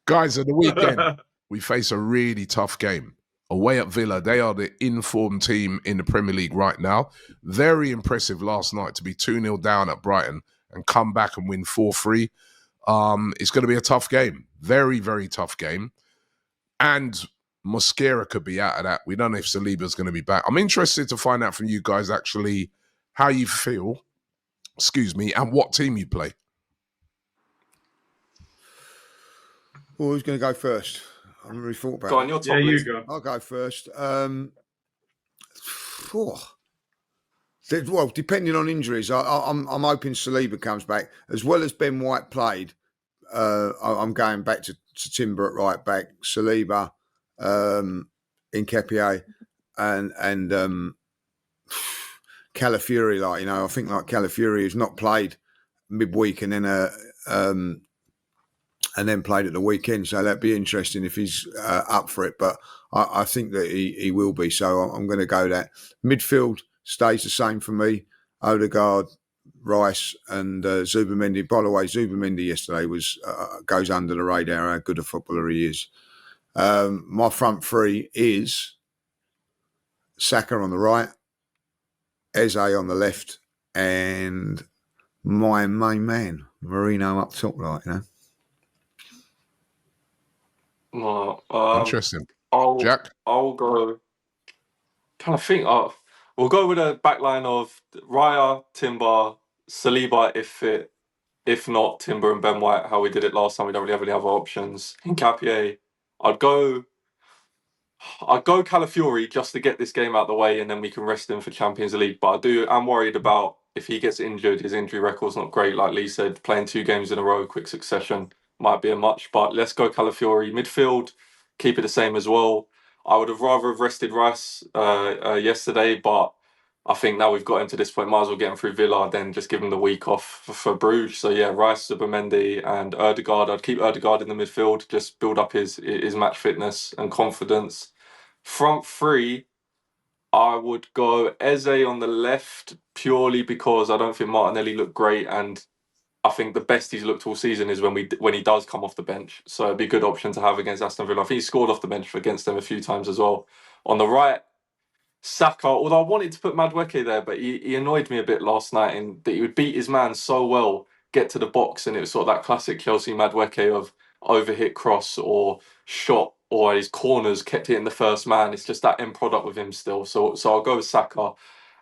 Guys, at the weekend, we face a really tough game. Away at Villa, they are the informed team in the Premier League right now. Very impressive last night to be 2-0 down at Brighton and come back and win 4-3. It's going to be a tough game. Very, very tough game. And Mosquera could be out of that. We don't know if Saliba's going to be back. I'm interested to find out from you guys actually how you feel, and what team you play. Well, who's going to go first? I haven't really thought about it. Go on, your top list. You go. I'll go first. Well, depending on injuries, I'm hoping Saliba comes back. As well as Ben White played, I'm going back to Timber at right back, Saliba, Nketiah, and Calafiori. I think Calafiori has not played midweek and then played at the weekend. So that'd be interesting if he's up for it. But I think that he will be. So I'm going to go that. Midfield stays the same for me. Odegaard, Rice and Zubimendi. By the way, Zubimendi yesterday goes under the radar how good a footballer he is. My front three is Saka on the right, Eze on the left, and my main man, Marino up top, Interesting. Jack? I'll go. Trying to think. We'll go with a backline of Raya, Timber, Saliba if fit. If not, Timber and Ben White, how we did it last time. We don't really have any other options. Nketiah, I'd go Calafiori just to get this game out of the way, and then we can rest him for Champions League. But I'm worried about if he gets injured. His injury record's not great. Like Lee said, playing 2 games in a row, quick succession, might be a much. But let's go Calafiori. Midfield, keep it the same as well. I would have rather have rested Rice yesterday, but I think now we've got him to this point, might as well get him through Villa, then just give him the week off for Bruges. So yeah, Rice, Zubimendi and Odegaard. I'd keep Odegaard in the midfield, just build up his match fitness and confidence. Front three, I would go Eze on the left purely because I don't think Martinelli looked great, and I think the best he's looked all season is when he does come off the bench. So it'd be a good option to have against Aston Villa. I think he scored off the bench against them a few times as well. On the right, Saka, although I wanted to put Madueke there, but he annoyed me a bit last night in that he would beat his man so well, get to the box, and it was sort of that classic Chelsea Madueke of overhit cross or shot, or his corners kept hitting the first man. It's just that end product with him still. So I'll go with Saka.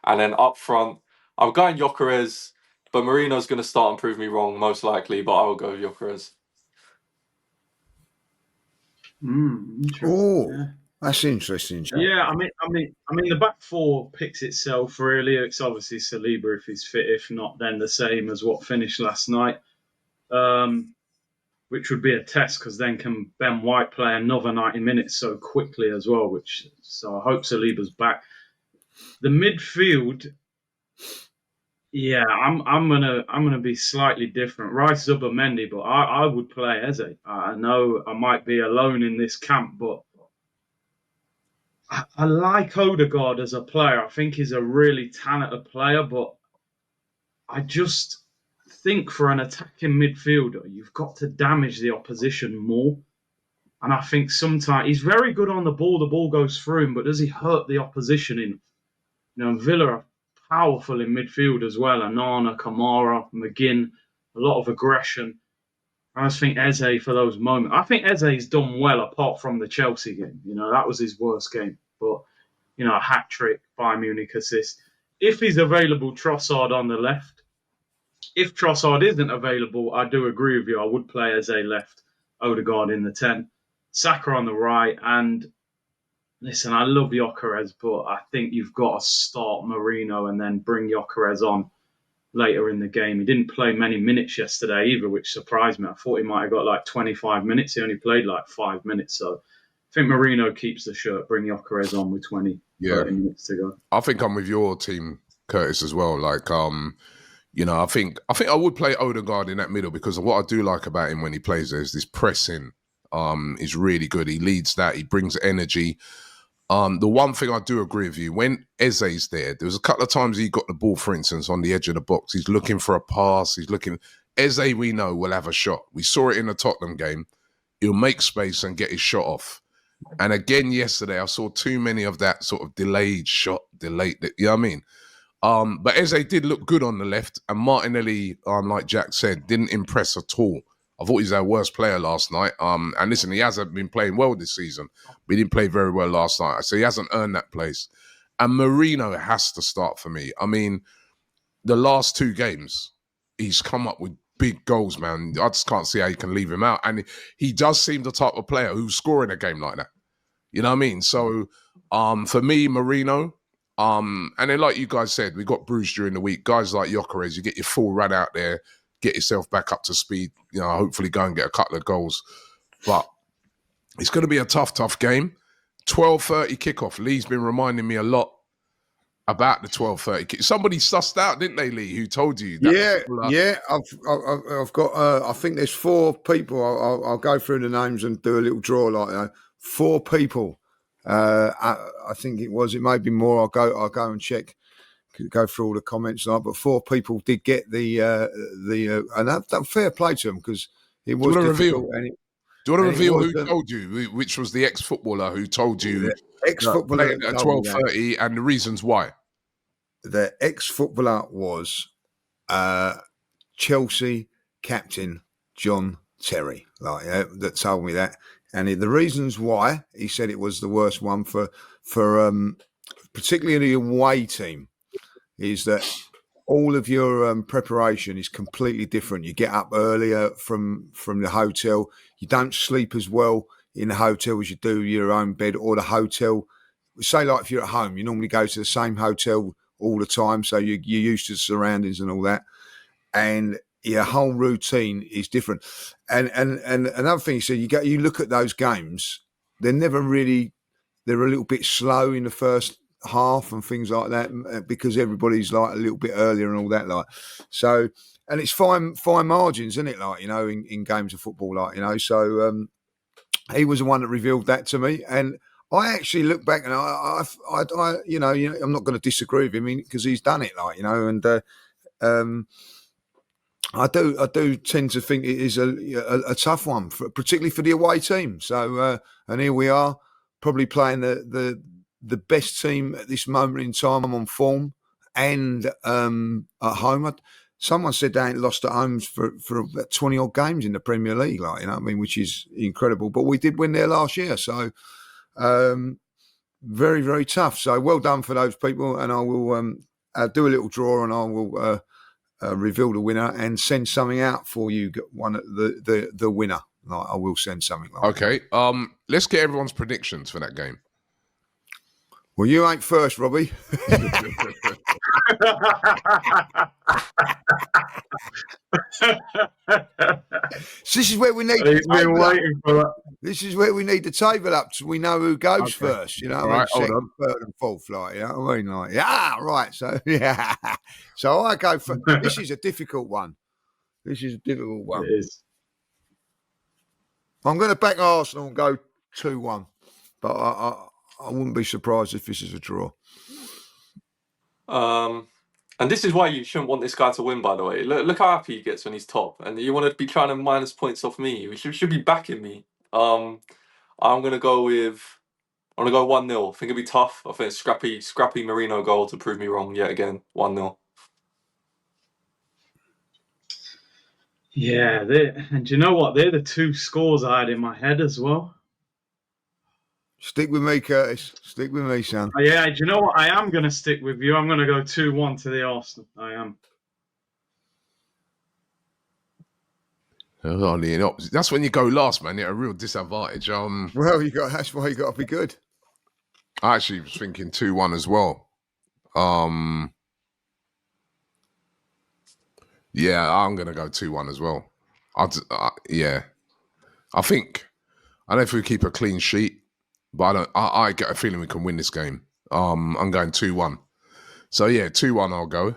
And then up front, I'm going Gyökeres, but Marino's going to start and prove me wrong, most likely, but I will go with Gyökeres. That's interesting. Jack. Yeah, I mean, the back four picks itself really. It's obviously Saliba if he's fit. If not, then the same as what finished last night, which would be a test because then can Ben White play another 90 minutes so quickly as well? So I hope Saliba's back. The midfield, yeah, I'm gonna be slightly different. Rice, Zubimendi, but I would play Eze. I know I might be alone in this camp, but I like Odegaard as a player. I think he's a really talented player, but I just think for an attacking midfielder, you've got to damage the opposition more. And I think sometimes he's very good on the ball goes through him, but does he hurt the opposition in? Villa are powerful in midfield as well. Anana, Kamara, McGinn, a lot of aggression. I just think Eze for those moments. I think Eze's done well apart from the Chelsea game. That was his worst game. But, a hat-trick, Bayern Munich assist. If he's available, Trossard on the left. If Trossard isn't available, I do agree with you. I would play Eze left, Odegaard in the 10. Saka on the right. And, listen, I love Gyökeres, but I think you've got to start Marino and then bring Gyökeres on later in the game. He didn't play many minutes yesterday either, which surprised me. I thought he might have got like 25 minutes. He only played like 5 minutes. So I think Marino keeps the shirt, bring Gyökeres on with 30 minutes to go. I think I'm with your team, Curtis, as well. I think I would play Odegaard in that middle because of what I do like about him when he plays is this pressing is really good. He leads that. He brings energy. The one thing I do agree with you, when Eze's there was a couple of times he got the ball, for instance, on the edge of the box. He's looking for a pass. Eze, we know, will have a shot. We saw it in the Tottenham game. he'll make space and get his shot off. And again, yesterday, I saw too many of that sort of delayed shot, you know what I mean? But Eze did look good on the left, and Martinelli, like Jack said, didn't impress at all. I thought he was our worst player last night. And listen, he hasn't been playing well this season, but he didn't play very well last night. So he hasn't earned that place. And Marino has to start for me. I mean, the last 2 games, he's come up with big goals, man. I just can't see how you can leave him out. And he does seem the type of player who's scoring a game like that. You know what I mean? So for me, Marino, and then like you guys said, we got bruised during the week. Guys like Gyökeres, you get your full run out there, get yourself back up to speed, you know, hopefully go and get a couple of goals. But it's going to be a tough game. 12:30 kickoff. Lee's been reminding me a lot about the 12:30 kick. Somebody sussed out, didn't they, Lee, who told you that? Yeah. I've got, I think there's 4 people. I'll go through the names and do a little draw like that. 4 people. I think it may be more. I'll go and check, go through all the comments. But 4 people did get the and that fair play to them, because it was difficult. Do you want to reveal who told you, which was the ex-footballer who told you the ex-footballer at 12:30 and the reasons why? The ex-footballer was Chelsea captain John Terry, that told me that. And the reasons why, he said it was the worst one for particularly the away team, is that all of your preparation is completely different. You get up earlier from the hotel. You don't sleep as well in the hotel as you do your own bed or the hotel. Say like if you're at home, you normally go to the same hotel all the time, so you're used to the surroundings and all that. And your whole routine is different. And another thing, so you look at those games, they're a little bit slow in the first half and things like that, because everybody's like a little bit earlier and all that, like. So, and it's fine margins, isn't it? Like, you know, in games of football, like, you know. So he was the one that revealed that to me, and I actually look back and I you know, I'm not going to disagree with him because he's done it, like, you know, and I do tend to think it is a tough one, particularly for the away team. So, and here we are, probably playing the best team at this moment in time on form and at home. Someone said they ain't lost at home for about 20 odd games in the Premier League, like, you know what I mean, which is incredible. But we did win there last year, so very, very tough. So well done for those people, and I will do a little draw, and I will reveal the winner and send something out for you. The winner, like, I will send something. Like okay, that. Let's get everyone's predictions for that game. Well, you ain't first, Robbie. This is where we need. This is where we need the table up, so we know who goes first. You know, right, second, third, and fourth. Like, you know what I mean? Like, yeah, right. So, yeah. So I go for. This is a difficult one. It is. I'm going to back Arsenal and go 2-1, but I wouldn't be surprised if this is a draw. And this is why you shouldn't want this guy to win, by the way. Look how happy he gets when he's top. And you want to be trying to minus points off me. You should be backing me. I'm going to go 1-0. I think it'll be tough. I think it's scrappy Marino goal to prove me wrong yet again. 1-0. Yeah, and do you know what? They're the 2 scores I had in my head as well. Stick with me, Curtis. Stick with me, son. Yeah, do you know what? I am going to stick with you. I'm going to go 2-1 to the Arsenal. I am. That's when you go last, man. You're at a real disadvantage. Well, that's why you got to be good. I actually was thinking 2-1 as well. Yeah, I'm going to go 2-1 as well. Yeah. I think, I don't know if we keep a clean sheet, but I get a feeling we can win this game. I'm going 2-1. So yeah, 2-1 I'll go.